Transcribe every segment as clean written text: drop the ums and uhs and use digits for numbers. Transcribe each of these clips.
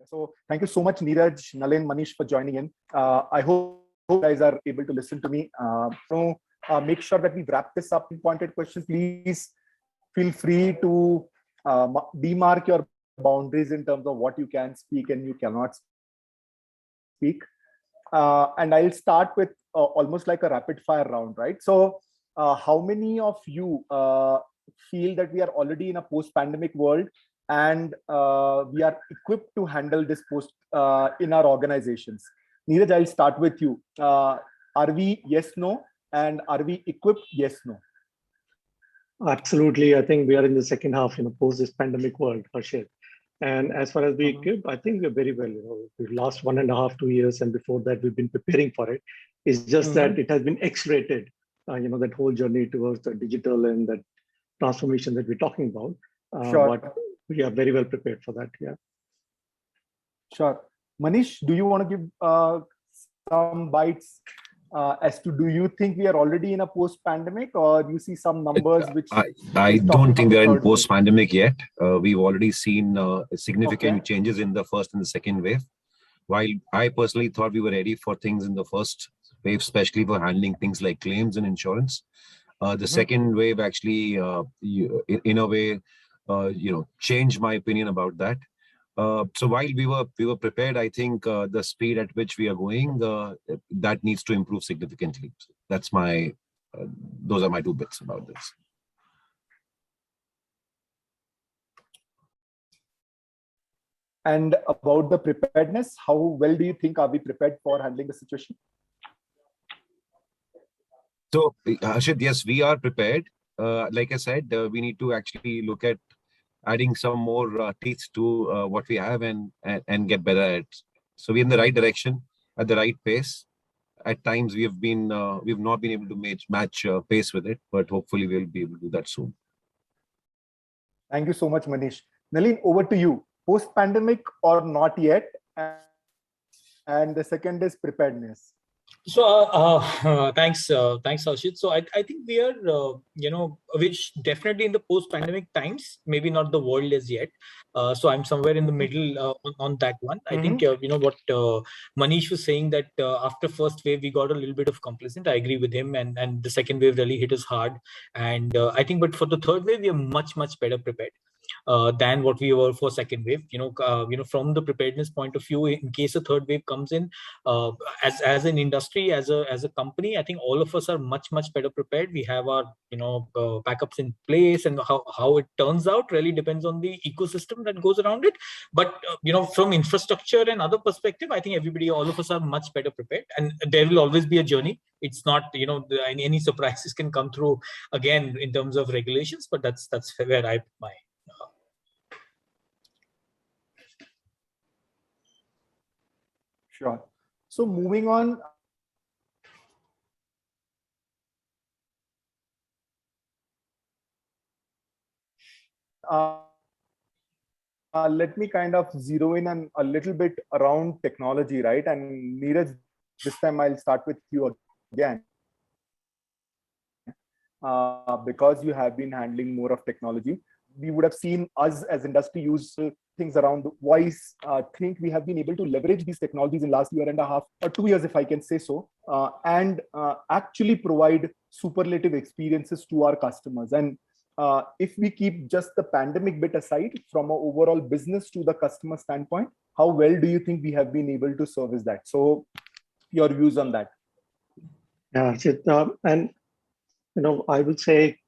So thank you so much, Neeraj, Nalin, Manish, for joining in. I hope you guys are able to listen to me. Make sure that we wrap this up in pointed questions. Please feel free to demark your boundaries in terms of what you can speak and you cannot speak. And I'll start with almost like a rapid fire round, right? So how many of you feel that we are already in a post-pandemic world and we are equipped to handle this post in our organizations? Neeraj, I'll start with you. Are we yes, no? And are we equipped? Yes, no? Absolutely. I think we are in the second half, post this pandemic world, Harshit. And as far as we equip, I think we're very well. We've last 1.5, 2 years, and before that, we've been preparing for it. It's just that it has been accelerated. That whole journey towards the digital and that transformation that we're talking about. Sure. But we are very well prepared for that. Yeah. Sure. Manish, do you want to give some bites as to, do you think we are already in a post-pandemic, or you see some numbers which I don't think we are in post-pandemic yet. We've already seen significant changes in the first and the second wave. While I personally thought we were ready for things in the first wave, especially for handling things like claims and insurance, the second wave actually, in a way, changed my opinion about that. So while we were prepared, I think the speed at which we are going, that needs to improve significantly. That's those are my 2 bits about this. And about the preparedness, how well do you think are we prepared for handling the situation? So, Harshit, yes, we are prepared. Like I said, we need to actually look at adding some more teeth to what we have and get better at it. So we're in the right direction, at the right pace. At times we've not been able to match pace with it, but hopefully we'll be able to do that soon. Thank you so much, Manish. Nalin, over to you. Post-pandemic or not yet? And the second is preparedness. So thanks, Harshit. So I think we are, which definitely in the post-pandemic times, maybe not the world as yet. So I'm somewhere in the middle on that one. I think, what Manish was saying, that after first wave, we got a little bit of complacent. I agree with him. And the second wave really hit us hard. And I think, but for the third wave, we are much, much better prepared than what we were for second wave. From the preparedness point of view, in case a third wave comes in, as an industry, as a company, I think all of us are much, much better prepared. We have our backups in place, and how it turns out really depends on the ecosystem that goes around it. But from infrastructure and other perspective, I think all of us are much better prepared, and there will always be a journey. It's not any surprises can come through again in terms of regulations, but that's where I put my Sure. So moving on. Let me kind of zero in a little bit around technology, right? And Neeraj, this time I'll start with you again. Because you have been handling more of technology, we would have seen us as industry use things around the voice. Think we have been able to leverage these technologies in last 1.5 or 2 years, if I can say so, and actually provide superlative experiences to our customers. And if we keep just the pandemic bit aside, from an overall business to the customer standpoint, how well do you think we have been able to service that? So your views on that? Yeah, and I would say,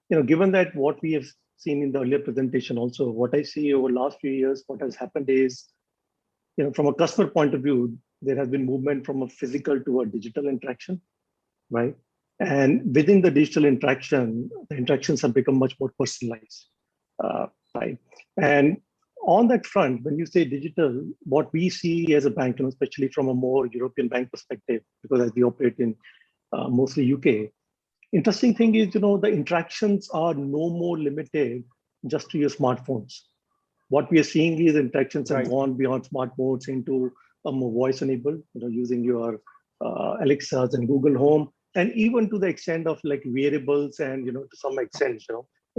given that what we have seen in the earlier presentation also, what I see over the last few years, what has happened is, from a customer point of view, there has been movement from a physical to a digital interaction, right? And within the digital interaction, the interactions have become much more personalized, right? And on that front, when you say digital, what we see as a bank, especially from a more European bank perspective, because as we operate in mostly UK, interesting thing is, the interactions are no more limited just to your smartphones. What we are seeing is interactions have gone beyond smartphones into a more voice-enabled, using your Alexas and Google Home, and even to the extent of like wearables and, to some extent,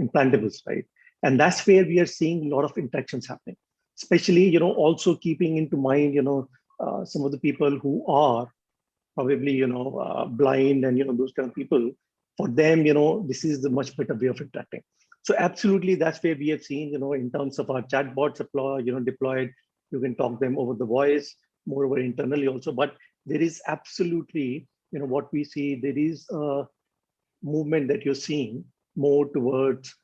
implantables, right? And that's where we are seeing a lot of interactions happening. especially, also keeping into mind, some of the people who are probably, blind and, those kind of people, for them, this is the much better way of interacting. So absolutely, that's where we have seen, in terms of our chatbots deployed, you can talk them over the voice, moreover internally also. But there is absolutely, what we see, there is a movement that you're seeing more towards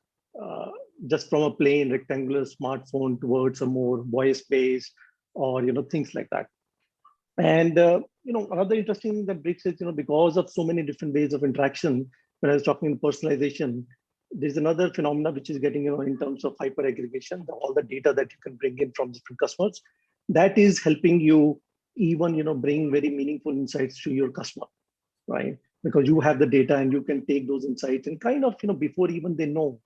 just from a plain rectangular smartphone towards a more voice-based or, things like that. And, another interesting thing that brings is, because of so many different ways of interaction, when I was talking personalization, there's another phenomena which is getting, in terms of hyper aggregation, all the data that you can bring in from different customers, that is helping you even, bring very meaningful insights to your customer, right? Because you have the data and you can take those insights and kind of, before even they know,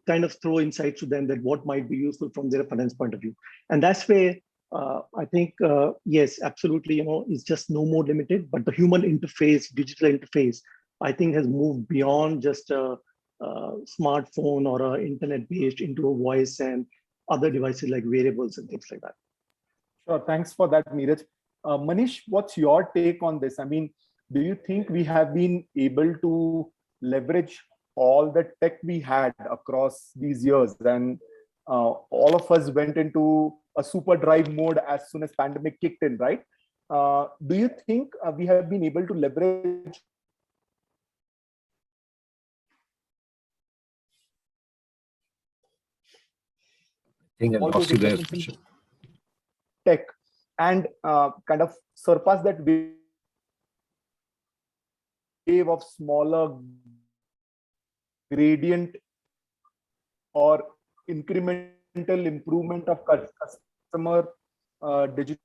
kind of throw insights to them that what might be useful from their finance point of view. And that's where I think, yes, absolutely, it's just no more limited, but the human interface, digital interface, I think has moved beyond just a smartphone or a internet-based into a voice and other devices like wearables and things like that. Sure, thanks for that, Neeraj. Manish, what's your take on this? I mean, do you think we have been able to leverage all the tech we had across these years, and all of us went into a super drive mode as soon as pandemic kicked in, right? Do you think we have been able to leverage I think I all lost those you there. investments in tech and kind of surpass that wave of smaller gradient or incremental improvement of customer digital?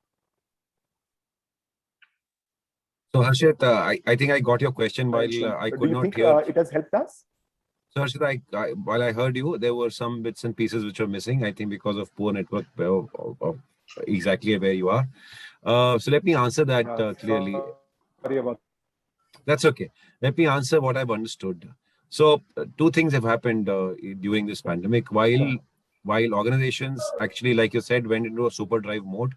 So Harshit, I think I got your question while I could not hear. It has helped us? So Harshit, while I heard you, there were some bits and pieces which are missing, I think because of poor network exactly where you are. So let me answer that clearly. Sorry about That's okay. Let me answer what I've understood. So two things have happened during this pandemic. While organizations actually, like you said, went into a super drive mode,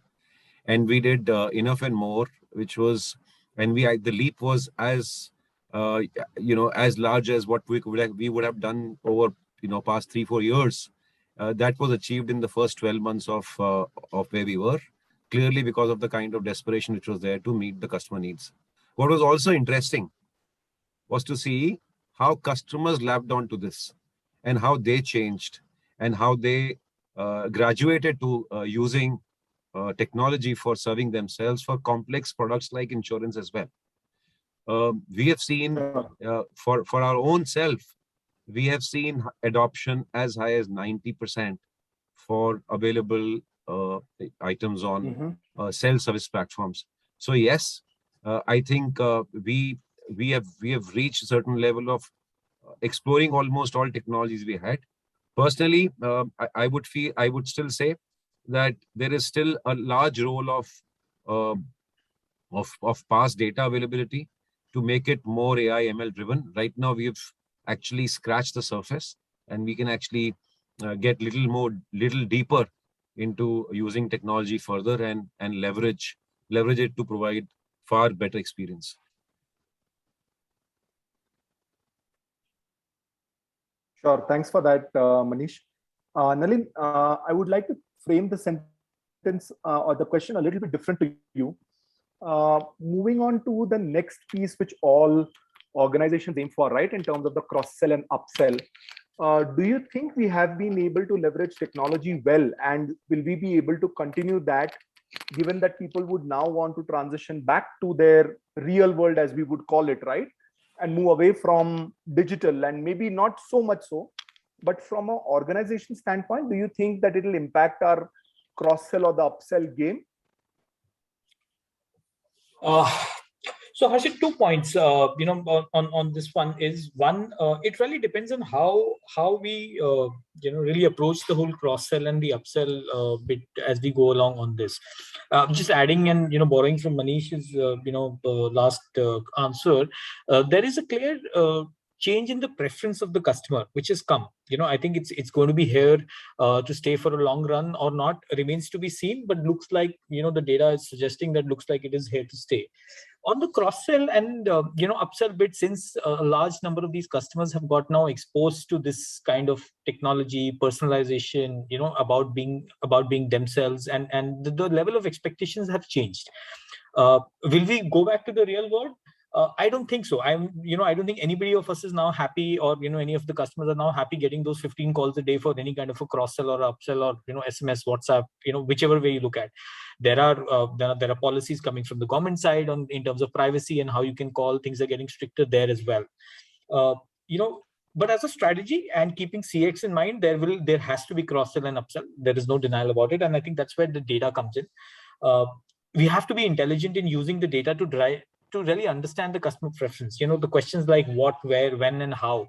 and we did enough and more, which was, and the leap was as as large as what we would have done over past 3-4 years. That was achieved in the first 12 months of where we were, clearly because of the kind of desperation which was there to meet the customer needs. What was also interesting was to see how customers lapped onto this and how they changed and how they graduated to using technology for serving themselves for complex products like insurance as well. We have seen for our own self, we have seen adoption as high as 90% for available items on self-service platforms. So yes, I think we have reached a certain level of exploring almost all technologies we had. Personally, I would still say that there is still a large role of past data availability to make it more AI ML driven. Right now, we have actually scratched the surface, and we can actually get little deeper into using technology further and leverage it to provide far better experience. Sure. Thanks for that, Manish. Nalin, I would like to frame the sentence or the question a little bit different to you. Moving on to the next piece, which all organizations aim for, right, in terms of the cross-sell and upsell. Do you think we have been able to leverage technology well, and will we be able to continue that, given that people would now want to transition back to their real world, as we would call it, right, and move away from digital, and maybe not so much so, but from an organization standpoint, do you think that it will impact our cross-sell or the upsell game? So Harshit, 2 points, on this one is one, it really depends on how we, really approach the whole cross-sell and the upsell bit as we go along on this. Just adding and, borrowing from Manish's, last answer, there is a clear change in the preference of the customer, which has come. I think it's going to be here to stay for a long run or not remains to be seen, but looks like, the data is suggesting that looks like it is here to stay. On the cross-sell and upsell bit, since a large number of these customers have got now exposed to this kind of technology, personalization, about being themselves, and the level of expectations have changed. Will we go back to the real world? I don't think so. I don't think anybody of us is now happy, or any of the customers are now happy getting those 15 calls a day for any kind of a cross-sell or upsell, or SMS, WhatsApp, whichever way you look at. There are policies coming from the government side in terms of privacy and how you can call. Things are getting stricter there as well. But as a strategy and keeping CX in mind, there has to be cross-sell and upsell. There is no denial about it, and I think that's where the data comes in. We have to be intelligent in using the data to really understand the customer preference. The questions like what, where, when, and how,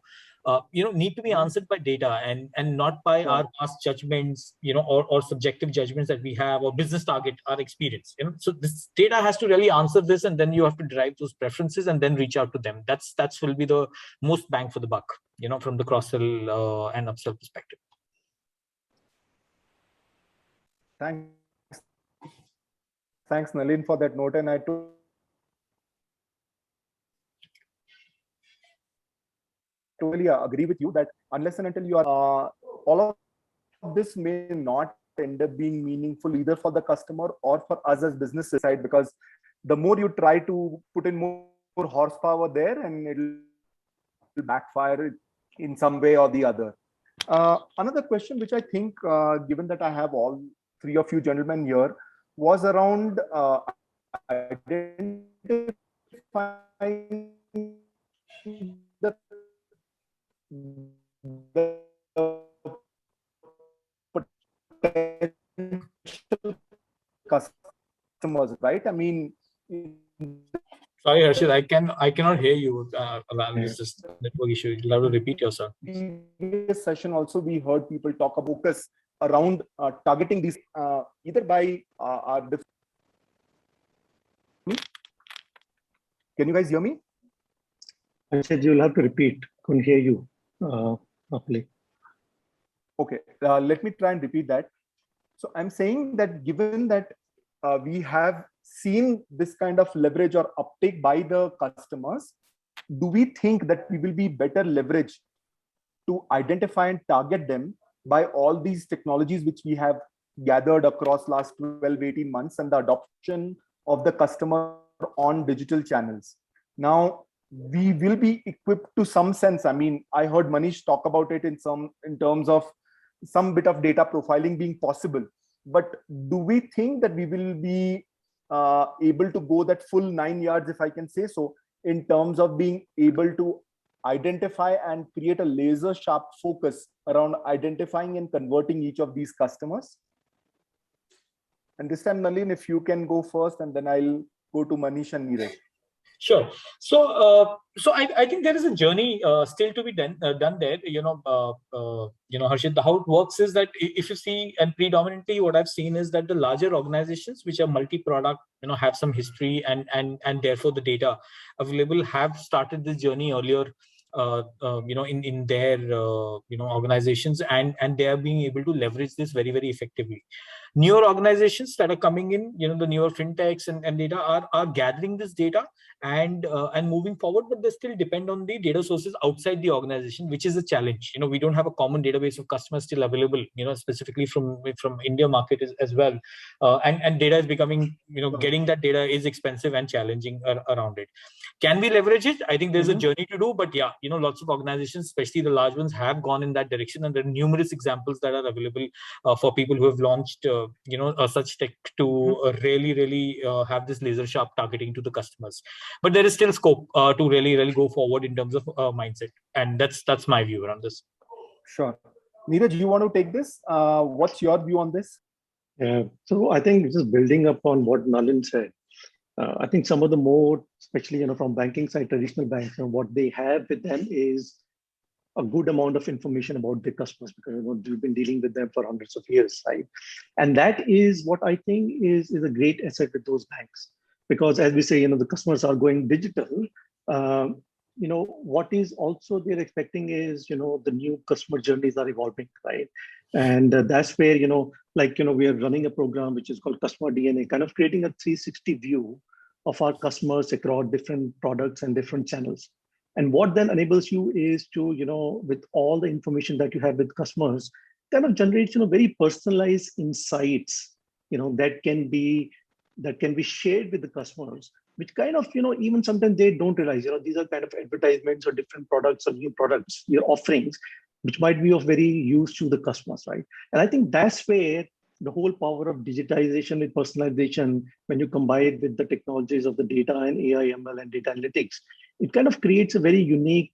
need to be answered by data and not by our past judgments, or subjective judgments that we have, or business target, our experience. So this data has to really answer this, and then you have to derive those preferences and then reach out to them. That's will be the most bang for the buck, from the cross-sell and upsell perspective. Thanks, Nalin, for that note. And I totally agree with you that unless and until you are, all of this may not end up being meaningful either for the customer or for us as businesses, right? Because the more you try to put in more horsepower there, and it'll backfire in some way or the other. Another question, which I think, given that I have all three of you gentlemen here, was around identifying the potential customers, right? I mean, sorry, Harshit, I cannot hear you. It's just network issue. You'll have to repeat yourself. In this session also, we heard people talk about focus around targeting these either by our different. Can you guys hear me? I said you'll have to repeat. Couldn't hear you properly. Okay, let me try and repeat that. So I'm saying that given that we have seen this kind of leverage or uptake by the customers, do we think that we will be better leveraged to identify and target them by all these technologies which we have gathered across last 12-18 months and the adoption of the customer on digital channels? Now, we will be equipped to some sense. I mean, I heard Manish talk about it in terms of some bit of data profiling being possible. But do we think that we will be able to go that full 9 yards, if I can say so, in terms of being able to identify and create a laser sharp focus around identifying and converting each of these customers? And this time, Nalin, if you can go first, and then I'll go to Manish and Neeraj. Sure. So I think there is a journey still to be done there. Harshit, how it works is that if you see, and predominantly what I've seen is that the larger organizations which are multi-product, have some history and therefore the data available, have started this journey earlier. In their organizations, and they are being able to leverage this very, very effectively. Newer organizations that are coming in, the newer fintechs and data are gathering this data and moving forward, but they still depend on the data sources outside the organization, which is a challenge. We don't have a common database of customers still available, specifically from India market as well, and data is becoming, getting that data is expensive and challenging around it. Can we leverage it? I think there's a journey to do, but yeah, lots of organizations, especially the large ones, have gone in that direction, and there are numerous examples that are available for people who have launched, such tech to really have this laser sharp targeting to the customers. But there is still scope to really go forward in terms of mindset, and that's my view around this. Sure. Neeraj, you want to take this? What's your view on this? Yeah. So I think just building up on what Nalin said, I think some of the more, especially from banking side, traditional banks, what they have with them is a good amount of information about their customers, because we've been dealing with them for hundreds of years, right? And that is what I think is a great asset with those banks, because as we say, the customers are going digital. what is also they're expecting is, the new customer journeys are evolving, right? And that's where, we are running a program which is called Customer DNA, kind of creating a 360 view of our customers across different products and different channels. And what then enables you is to, with all the information that you have with customers, kind of generates, very personalized insights, that can be shared with the customers, which kind of, even sometimes they don't realize, these are kind of advertisements or different products or new products, your offerings, which might be of very use to the customers, right? And I think that's where the whole power of digitization and personalization, when you combine it with the technologies of the data and AI, ML, and data analytics, it kind of creates a very unique,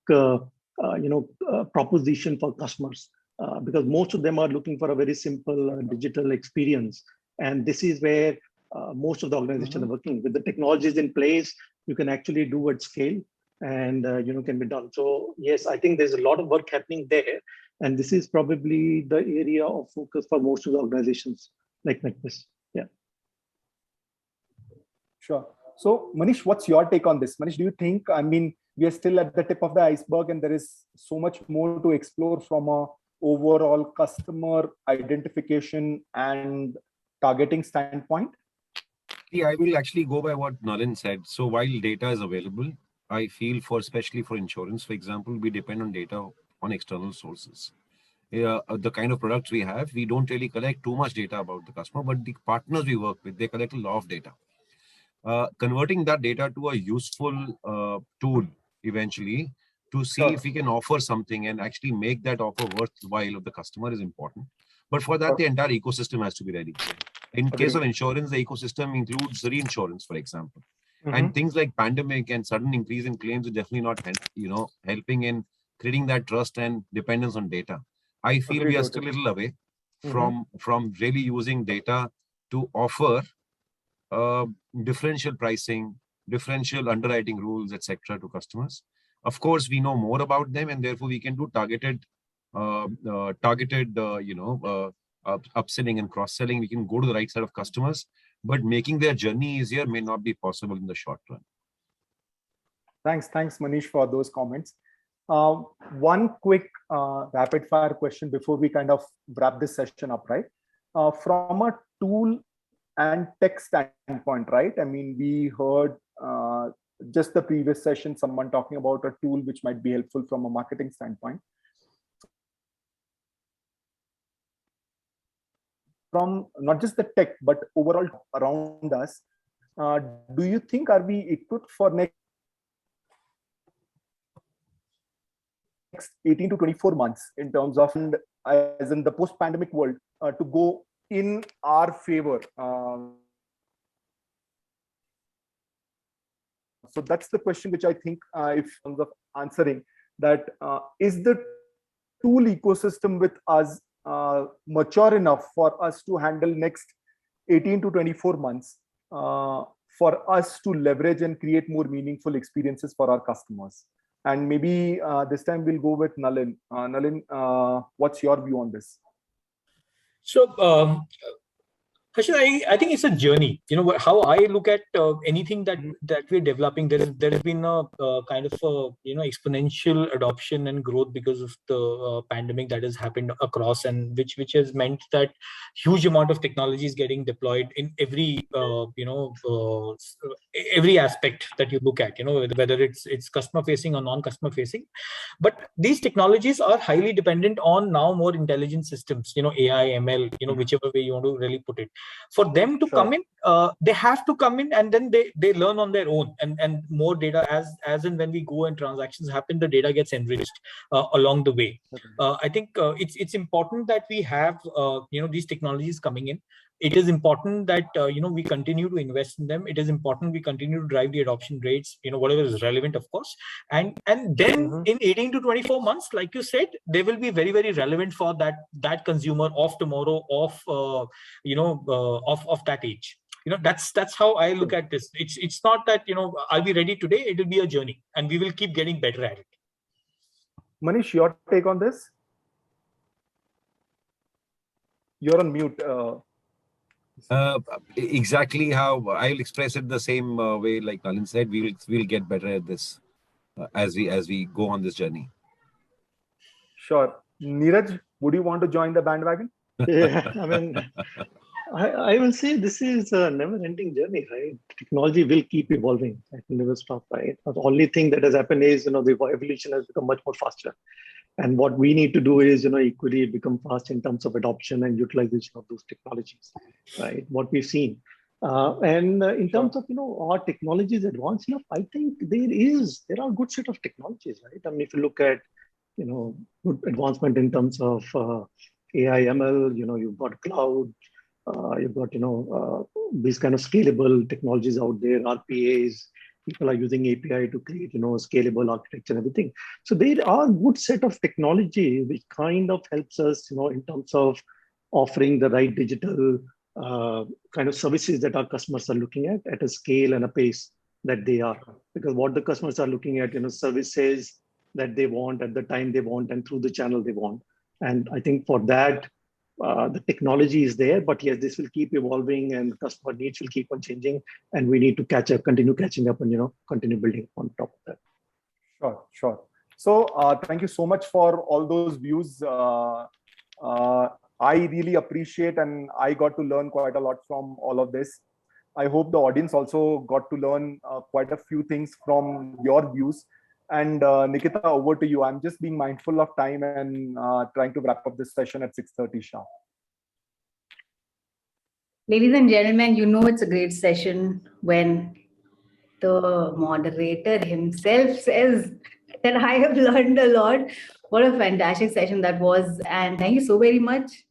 proposition for customers, because most of them are looking for a very simple digital experience. And this is where most of the organizations are working with the technologies in place. You can actually do at scale, and can be done. So yes, I think there's a lot of work happening there, and this is probably the area of focus for most of the organizations like this. Yeah. Sure. So Manish, what's your take on this? Manish, do you think, I mean, we are still at the tip of the iceberg and there is so much more to explore from a overall customer identification and targeting standpoint? Yeah, I will actually go by what Nalin said. So while data is available, I feel especially for insurance, for example, we depend on data on external sources. The kind of products we have, we don't really collect too much data about the customer, but the partners we work with, they collect a lot of data. Converting that data to a useful tool eventually to see if we can offer something and actually make that offer worthwhile of the customer is important. But for that, the entire ecosystem has to be ready. In case of insurance, the ecosystem includes reinsurance, for example. And things like pandemic and sudden increase in claims are definitely not helping in creating that trust and dependence on data. I feel we are still a little away from really using data to offer differential pricing, differential underwriting rules, etc. to customers. Of course, we know more about them, and therefore we can do targeted upselling and cross-selling. We can go to the right side of customers, but making their journey easier may not be possible in the short run. Thanks, Manish, for those comments. One quick rapid fire question before we kind of wrap this session up, right? From a tool and tech standpoint, right? I mean, we heard just the previous session, someone talking about a tool which might be helpful from a marketing standpoint. From not just the tech, but overall around us, do you think are we equipped for next 18 to 24 months in terms of, as in the post-pandemic world, to go in our favor? So that's the question which I think, if in terms of answering that, is the tool ecosystem with us mature enough for us to handle next 18 to 24 months for us to leverage and create more meaningful experiences for our customers? And maybe this time we'll go with Nalin. Nalin, what's your view on this? So, Harshit, I think it's a journey. How I look at anything that we're developing, there has been a kind of exponential adoption and growth because of the pandemic that has happened across, and which has meant that huge amount of technology is getting deployed in every every aspect that you look at. Whether it's customer facing or non-customer facing, but these technologies are highly dependent on now more intelligent systems. AI, ML, whichever way you want to really put it. For them to come in, they have to come in, and then they learn on their own, and more data as and when we go and transactions happen, the data gets enriched along the way. I think it's important that we have these technologies coming in. It is important that we continue to invest in them. It is important we continue to drive the adoption rates, whatever is relevant, of course. And then in 18 to 24 months, like you said, they will be very, very relevant for that consumer of tomorrow, of that age. That's how I look at this. It's not that are we ready today? It will be a journey, and we will keep getting better at it. Manish, your take on this? You're on mute. Exactly how I'll express it the same way like Nalin said. We'll get better at this. as we go on this journey. Sure. Neeraj, would you want to join the bandwagon? Yeah, I mean, I will say this is a never-ending journey, right? Technology will keep evolving. It will never stop, right? The only thing that has happened is, the evolution has become much more faster. And what we need to do is, equally become fast in terms of adoption and utilization of those technologies, right? What we've seen. And in terms of, our technologies advanced enough, I think there are good set of technologies, right? I mean, if you look at, good advancement in terms of AI, ML, you've got cloud, you've got, these kind of scalable technologies out there, RPAs, people are using API to create, scalable architecture and everything. So there are good set of technology which kind of helps us, in terms of offering the right digital kind of services that our customers are looking at a scale and a pace that they are. Because what the customers are looking at, services that they want at the time they want and through the channel they want. And I think for that, the technology is there, but yes, this will keep evolving and customer needs will keep on changing, and we need to continue catching up, and continue building on top of that. Sure. So thank you so much for all those views. I really appreciate, and I got to learn quite a lot from all of this. I hope the audience also got to learn quite a few things from your views. And Nikita, over to you. I'm just being mindful of time and trying to wrap up this session at 6:30 sharp. Ladies and gentlemen, it's a great session when the moderator himself says that I have learned a lot. What a fantastic session that was. And thank you so very much.